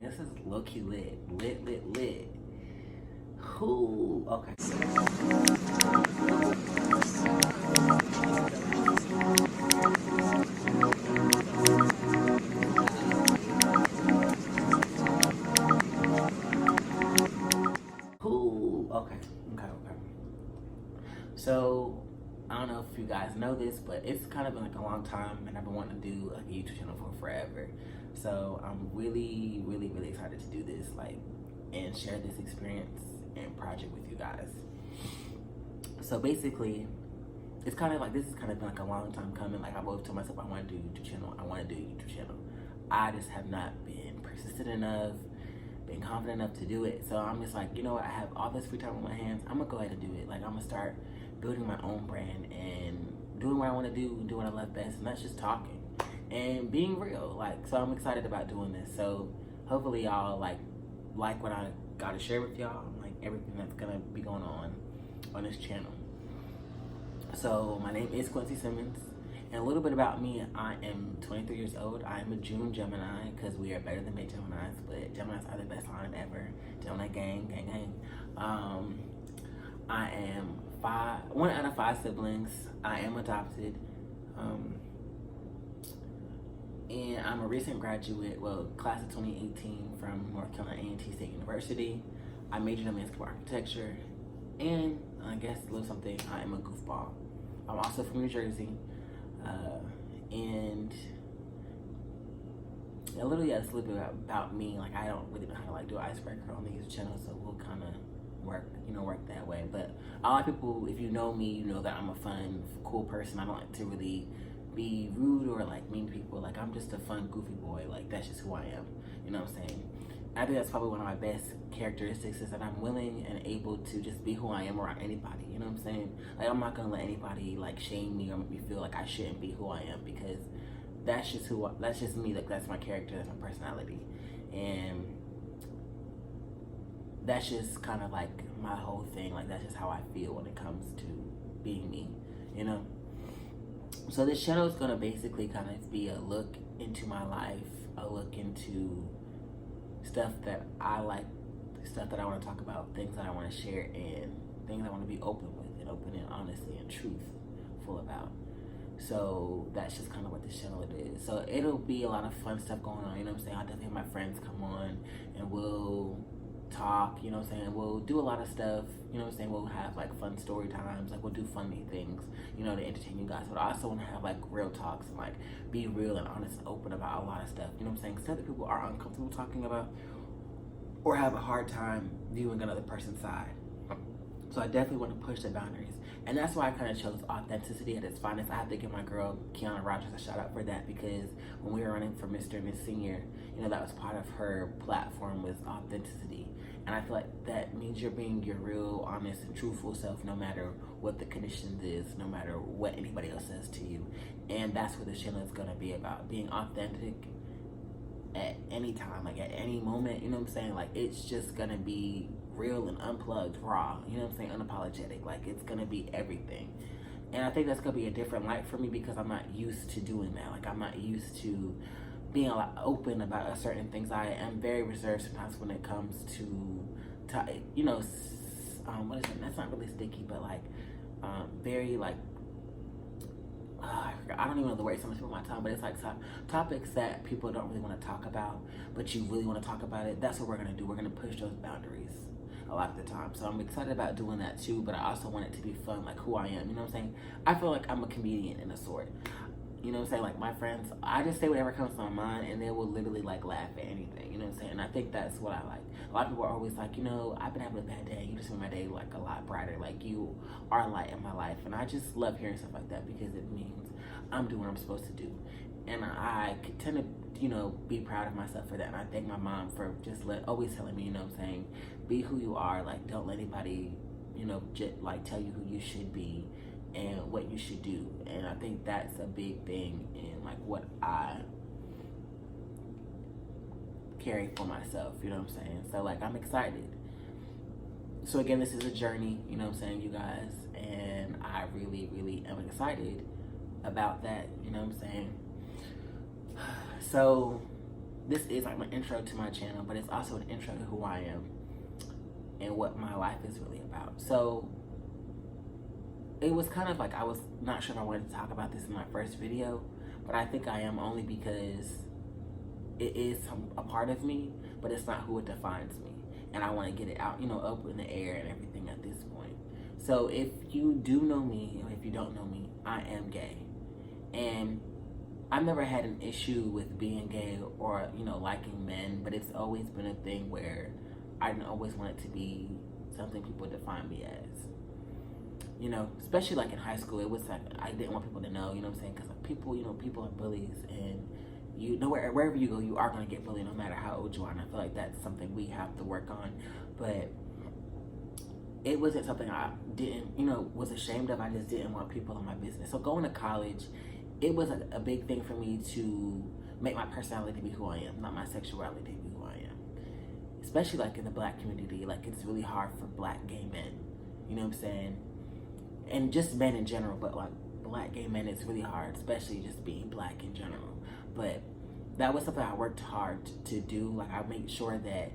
This is low-key lit. Lit. Who? Okay. Who? Okay. So, I don't know if you guys know this, but it's kind of been like a long time, and I've been wanting to do like a YouTube channel for forever. So I'm really excited to do this, like, and share this experience and project with you guys. So basically, it's kind of like, this has kind of been like a long time coming. Like, I've always told myself I want to do a YouTube channel. I just have not been persistent enough, been confident enough to do it. So I'm just like, you know what? I have all this free time on my hands. I'm gonna go ahead and do it. Like, I'm gonna start building my own brand and doing what I want to do and doing what I love best, and that's just talking and being real. Like, so I'm excited about doing this. So hopefully y'all like what I got to share with y'all, like everything that's gonna be going on this channel. So my name is Quincy Simmons, and a little bit about me. I am 23 years old. I am a June Gemini, because we are better than May Geminis, but Geminis are the best line ever. Gemini gang. I am one out of 5 siblings. I am adopted. And I'm a recent graduate, class of 2018 from North Carolina A&T State University. I majored in landscape architecture, and I guess a little something, I am a goofball. I'm also from New Jersey, and a little bit about me. Like, I don't really know how to like do an icebreaker on the YouTube channel, so we'll kind of work that way. But a lot of people, if you know me, you know that I'm a fun, cool person. I don't like to really be rude or like mean to people. Like, I'm just a fun, goofy boy. Like, that's just who I am. You know what I'm saying? I think that's probably one of my best characteristics, is that I'm willing and able to just be who I am around anybody. You know what I'm saying? Like, I'm not gonna let anybody like shame me or make me feel like I shouldn't be who I am, because that's just me. Like, that's my character, that's my personality, and that's just kind of like my whole thing. Like, that's just how I feel when it comes to being me, you know? So this channel is gonna basically kind of be a look into my life, a look into stuff that I like, stuff that I want to talk about, things that I want to share, and things I want to be open with, and open and honestly and truthful about. So that's just kind of what this channel is. So it'll be a lot of fun stuff going on, you know what I'm saying? I'll definitely have my friends come on, and we'll talk, you know what I'm saying? We'll do a lot of stuff, you know what I'm saying? We'll have like fun story times, like we'll do funny things, you know, to entertain you guys. But I also want to have like real talks and like be real and honest and open about a lot of stuff, you know what I'm saying? Stuff that people are uncomfortable talking about or have a hard time viewing another person's side. So I definitely want to push the boundaries. And that's why I kind of chose authenticity at its finest. I have to give my girl, Kiana Rogers, a shout out for that, because when we were running for Mr. and Miss Senior, you know, that was part of her platform, was authenticity. And I feel like that means you're being your real, honest, and truthful self, no matter what the conditions is, no matter what anybody else says to you. And that's what this channel is going to be about, being authentic at any time, like at any moment, you know what I'm saying? Like, it's just going to be real and unplugged, raw, you know what I'm saying? Unapologetic. Like, it's going to be everything. And I think that's going to be a different light for me, because I'm not used to doing that. Like, I'm not used to being a lot open about certain things. I am very reserved sometimes when it comes to you know, what is it? That's not really sticky, but like, very like, I don't even know the word, so much on my tongue, but it's like topics that people don't really want to talk about, but you really want to talk about it. That's what we're going to do. We're going to push those boundaries a lot of the time. So I'm excited about doing that too, but I also want it to be fun, like who I am, you know what I'm saying? I feel like I'm a comedian in a sort. You know what I'm saying? Like, my friends, I just say whatever comes to my mind, and they will literally like laugh at anything, you know what I'm saying? And I think that's what I like. A lot of people are always like, you know, I've been having a bad day. You just made my day like a lot brighter. Like, you are a light in my life. And I just love hearing stuff like that, because it means I'm doing what I'm supposed to do. And I tend to, you know, be proud of myself for that. And I thank my mom for just always telling me, you know what I'm saying, be who you are. Like, don't let anybody, you know, like tell you who you should be and what you should do. And I think that's a big thing in like what I carry for myself, you know what I'm saying? So like, I'm excited. So again, this is a journey, you know what I'm saying, you guys, and I really am excited about that, you know what I'm saying? So this is like my intro to my channel, but it's also an intro to who I am and what my life is really about. So it was kind of like, I was not sure if I wanted to talk about this in my first video, but I think I am, only because it is a part of me, but it's not who it defines me. And I want to get it out, you know, up in the air and everything at this point. So if you do know me, or if you don't know me, I am gay. And I've never had an issue with being gay or, you know, liking men, but it's always been a thing where I didn't always want it to be something people define me as. You know, especially like in high school, it was like, I didn't want people to know, you know what I'm saying? Because like people, you know, people are bullies, and you know, wherever you go, you are going to get bullied no matter how old you are. And I feel like that's something we have to work on. But it wasn't something I didn't, you know, was ashamed of. I just didn't want people in my business. So going to college, it was a big thing for me to make my personality be who I am, not my sexuality be who I am. Especially like in the black community, like it's really hard for black gay men, you know what I'm saying? And just men in general, but like black gay men, it's really hard, especially just being black in general. But that was something I worked hard to do. Like I made sure that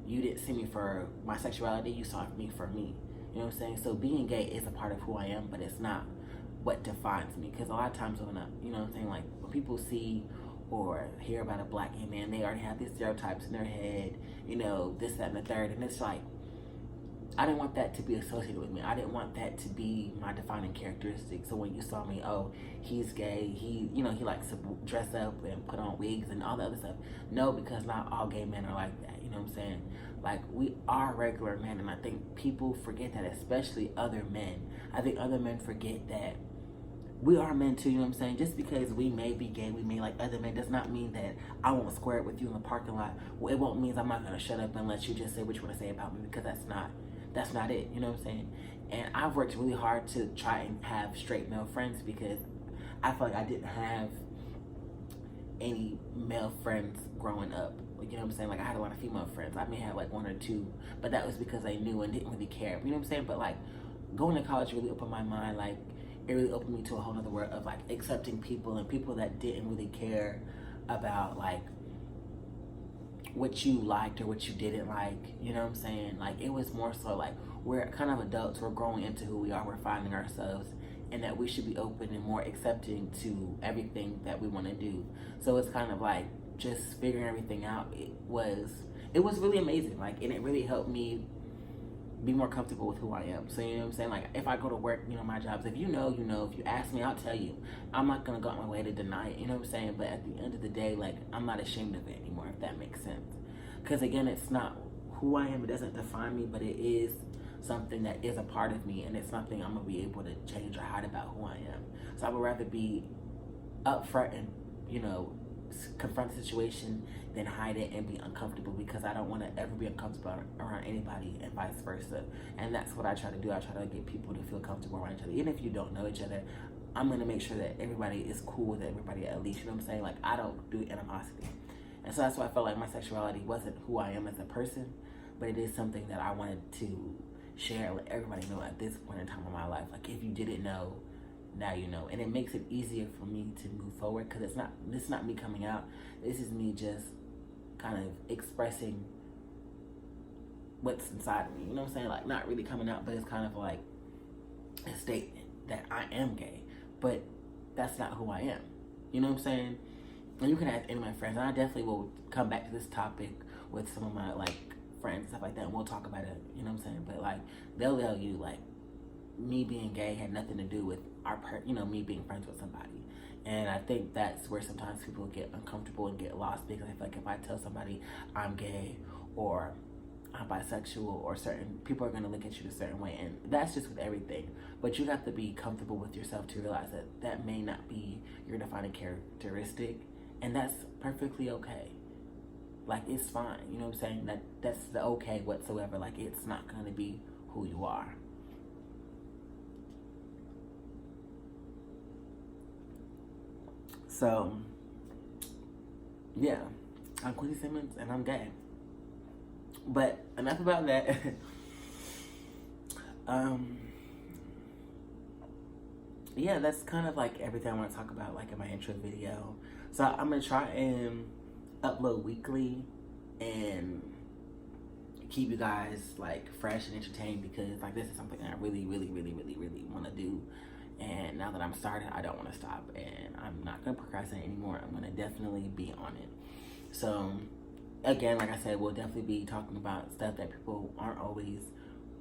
you didn't see me for my sexuality, you saw me for me. You know what I'm saying? So being gay is a part of who I am, but it's not what defines me. Because a lot of times when you know what I'm saying, like when people see or hear about a black gay man, they already have these stereotypes in their head, you know, this, that, and the third. And it's like, I didn't want that to be associated with me. I didn't want that to be my defining characteristic. So when you saw me, oh, he's gay, he, you know, he likes to dress up and put on wigs and all the other stuff. No, because not all gay men are like that, you know what I'm saying? Like, we are regular men, and I think people forget that, especially other men. I think other men forget that we are men too, you know what I'm saying? Just because we may be gay, we may like other men, does not mean that I won't square it with you in the parking lot. Well, it won't mean I'm not going to shut up and let you just say what you want to say about me, because that's not it, you know what I'm saying? And I've worked really hard to try and have straight male friends, because I feel like I didn't have any male friends growing up. Like, you know what I'm saying? Like, I had a lot of female friends. I may have like one or two, but that was because I knew and didn't really care. You know what I'm saying? But like, going to college really opened my mind. Like, it really opened me to a whole other world of like accepting people, and people that didn't really care about like what you liked or what you didn't like, you know what I'm saying? Like, it was more so like, we're kind of adults, we're growing into who we are, we're finding ourselves, and that we should be open and more accepting to everything that we want to do. So it's kind of like just figuring everything out. It was really amazing, like, and it really helped me be more comfortable with who I am. So, you know what I'm saying? Like, if I go to work, you know, my jobs, if you know, you know. If you ask me, I'll tell you. I'm not going to go out my way to deny it, you know what I'm saying? But at the end of the day, like, I'm not ashamed of it anymore, if that makes sense. Because, again, it's not who I am. It doesn't define me, but it is something that is a part of me, and it's something I'm going to be able to change or hide about who I am. So I would rather be upfront and, you know, confront the situation than hide it and be uncomfortable, because I don't want to ever be uncomfortable around anybody, and vice versa. And that's what I try to do. I try to get people to feel comfortable around each other. Even if you don't know each other, I'm going to make sure that everybody is cool with everybody, at least, you know what I'm saying? Like, I don't do animosity. And so that's why I felt like my sexuality wasn't who I am as a person, but it is something that I wanted to share and let everybody know at this point in time in my life. Like, if you didn't know, now you know. And it makes it easier for me to move forward, because this is not me coming out. This is me just kind of expressing what's inside of me, you know what I'm saying? Like, not really coming out, but it's kind of like a statement that I am gay, but that's not who I am, you know what I'm saying? And you can ask any of my friends, and I definitely will come back to this topic with some of my like friends and stuff like that, and we'll talk about it, you know what I'm saying? But like, they'll tell you like, me being gay had nothing to do with me being friends with somebody. And I think that's where sometimes people get uncomfortable and get lost, because I feel like if I tell somebody I'm gay or I'm bisexual, or certain people are going to look at you a certain way, and that's just with everything. But you have to be comfortable with yourself to realize that that may not be your defining characteristic, and that's perfectly okay. Like, it's fine, you know what I'm saying? That's the okay whatsoever. Like, it's not going to be who you are. So, yeah, I'm Quincy Simmons, and I'm gay. But enough about that. Yeah, that's kind of like everything I want to talk about, like in my intro video. So I'm gonna try and upload weekly and keep you guys like fresh and entertained, because like this is something that I really want to do. And now that I'm started, I don't want to stop, and I'm not going to procrastinate anymore. I'm going to definitely be on it. So again, like I said, we'll definitely be talking about stuff that people aren't always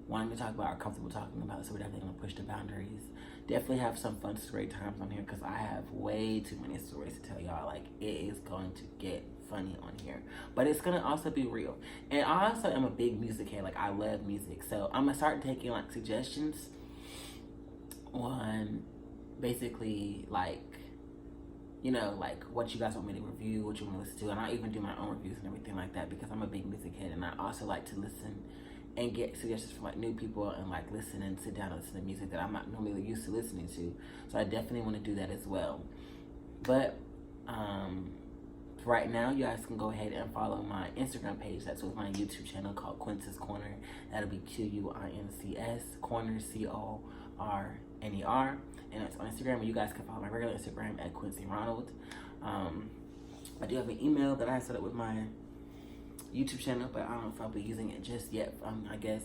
wanting to talk about or comfortable talking about. So we're definitely going to push the boundaries. Definitely have some fun story times on here, because I have way too many stories to tell y'all. Like, it is going to get funny on here, but it's going to also be real. And I also am a big music head. Like, I love music. So I'm going to start taking like suggestions on basically like, you know, like what you guys want me to review, what you want to listen to. And I even do my own reviews and everything like that, because I'm a big music head, and I also like to listen and get suggestions from like new people, and like listen and sit down and listen to music that I'm not normally used to listening to. So I definitely want to do that as well. But right now, you guys can go ahead and follow my Instagram page. That's with my YouTube channel called Quincy's Corner. That'll be QUINCS Corner CORNER, and it's on Instagram. And you guys can follow my regular Instagram at Quincy Ronald. I do have an email that I set up with my YouTube channel, but I don't know if I'll be using it just yet. I guess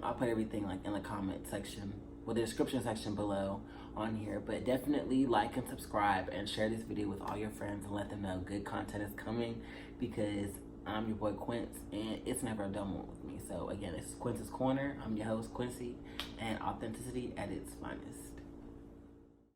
I'll put everything like in the comment section, well, the description section below on here. But definitely like and subscribe and share this video with all your friends and let them know good content is coming, because I'm your boy Quince, and it's never a dull moment with me. So again, it's Quincy's Corner. I'm your host Quincy, and authenticity at its finest.